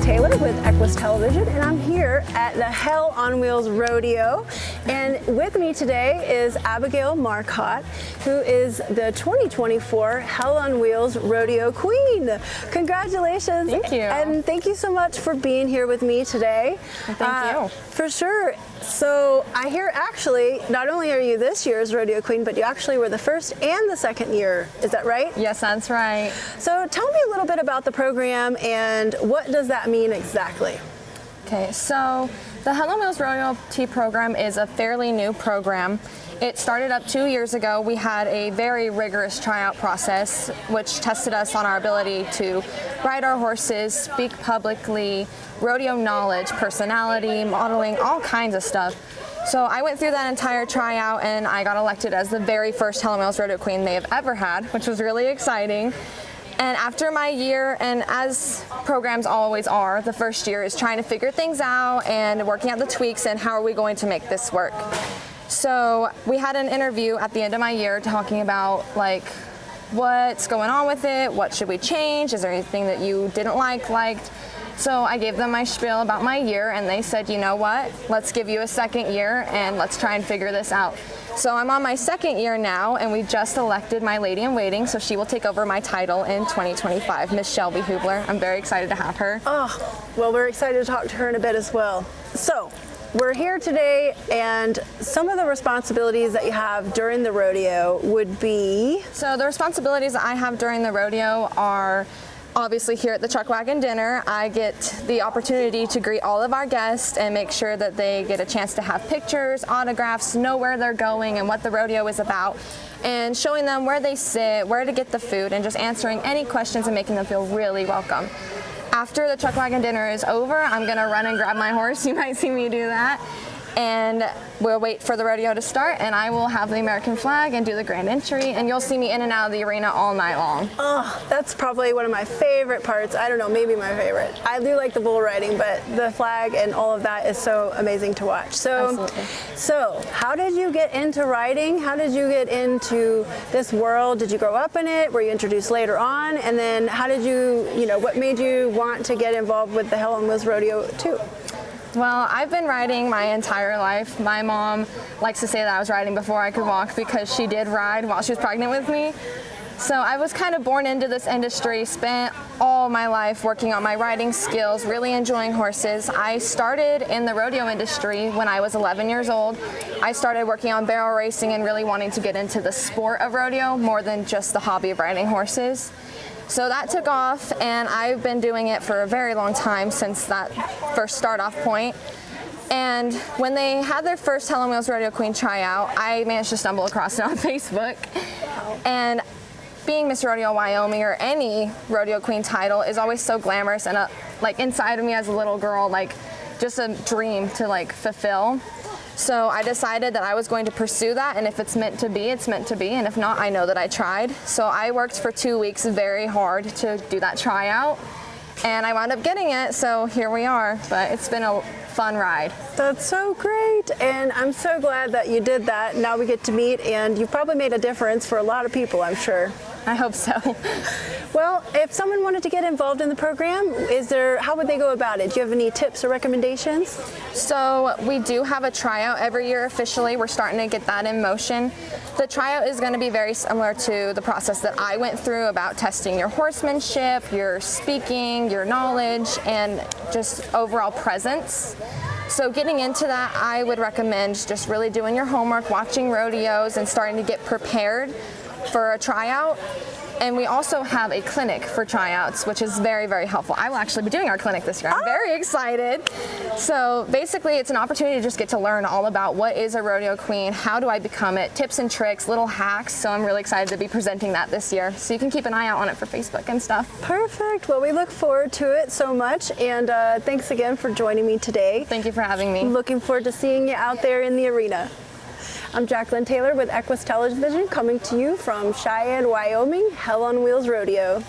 Taylor with EQUUS Television, and I'm here at the Hell on Wheels Rodeo. And with me today is Abigail Marcott, who is the 2024 Hell on Wheels Rodeo Queen. Congratulations. Thank you. And thank you so much for being here with me today. Well, thank you. For sure. So I hear actually, not only are you this year's Rodeo Queen, but you actually were the first and the second year. Is that right? Yes, that's right. So tell me a little bit about the program and what does that mean exactly? Okay, so the Hell on Wheels Rodeo T program is a fairly new program. It started up 2 years ago. We had a very rigorous tryout process, which tested us on our ability to ride our horses, speak publicly, rodeo knowledge, personality, modeling, all kinds of stuff. So I went through that entire tryout and I got elected as the very first Hell on Wheels Rodeo Queen they have ever had, which was really exciting. And after my year, and as programs always are, the first year is trying to figure things out and working out the tweaks and how are we going to make this work. So we had an interview at the end of my year talking about like what's going on with it, what should we change, is there anything that you didn't liked. So I gave them my spiel about my year and they said, you know what, let's give you a second year and let's try and figure this out. So I'm on my second year now and we just elected my lady in waiting, so she will take over my title in 2025, Miss Shelby Hubler. I'm very excited to have her. Oh, well, we're excited to talk to her in a bit as well. So we're here today, and some of the responsibilities that you have during the rodeo would be? So the responsibilities that I have during the rodeo are obviously here at the Truck Wagon Dinner. I get the opportunity to greet all of our guests and make sure that they get a chance to have pictures, autographs, know where they're going and what the rodeo is about, and showing them where they sit, where to get the food, and just answering any questions and making them feel really welcome. After the Truck Wagon Dinner is over, I'm gonna run and grab my horse. You might see me do that. And we'll wait for the rodeo to start and I will have the American flag and do the grand entry, and you'll see me in and out of the arena all night long. Oh, that's probably one of my favorite parts. I don't know, maybe my favorite. I do like the bull riding, but the flag and all of that is so amazing to watch. So how did you get into riding? How did you get into this world? Did you grow up in it? Were you introduced later on? And then how did what made you want to get involved with the Hell on Wheels Rodeo too? Well, I've been riding my entire life. My mom likes to say that I was riding before I could walk because she did ride while she was pregnant with me. So I was kind of born into this industry, spent all my life working on my riding skills, really enjoying horses. I started in the rodeo industry when I was 11 years old. I started working on barrel racing and really wanting to get into the sport of rodeo more than just the hobby of riding horses. So that took off and I've been doing it for a very long time since that first start off point. And when they had their first Hell on Wheels Rodeo Queen tryout, I managed to stumble across it on Facebook. And being Miss Rodeo Wyoming or any Rodeo Queen title is always so glamorous and like inside of me as a little girl, like just a dream to like fulfill. So I decided that I was going to pursue that, and if it's meant to be, it's meant to be, and if not, I know that I tried. So I worked for 2 weeks very hard to do that tryout, and I wound up getting it, so here we are. But it's been a fun ride. That's so great, and I'm so glad that you did that. Now we get to meet, and you probably made a difference for a lot of people, I'm sure. I hope so. Well, if someone wanted to get involved in the program, how would they go about it? Do you have any tips or recommendations? So we do have a tryout every year officially. We're starting to get that in motion. The tryout is going to be very similar to the process that I went through about testing your horsemanship, your speaking, your knowledge, and just overall presence. So getting into that, I would recommend just really doing your homework, watching rodeos, and starting to get prepared for a tryout. And we also have a clinic for tryouts, which is very, very helpful. I will actually be doing our clinic this year. I'm very excited. So basically, it's an opportunity to just get to learn all about what is a rodeo queen, how do I become it, tips and tricks, little hacks. So I'm really excited to be presenting that this year. So you can keep an eye out on it for Facebook and stuff. Perfect. Well, we look forward to it so much. And thanks again for joining me today. Thank you for having me. Looking forward to seeing you out there in the arena. I'm Jacqueline Taylor with EQUUS Television, coming to you from Cheyenne, Wyoming, Hell on Wheels Rodeo.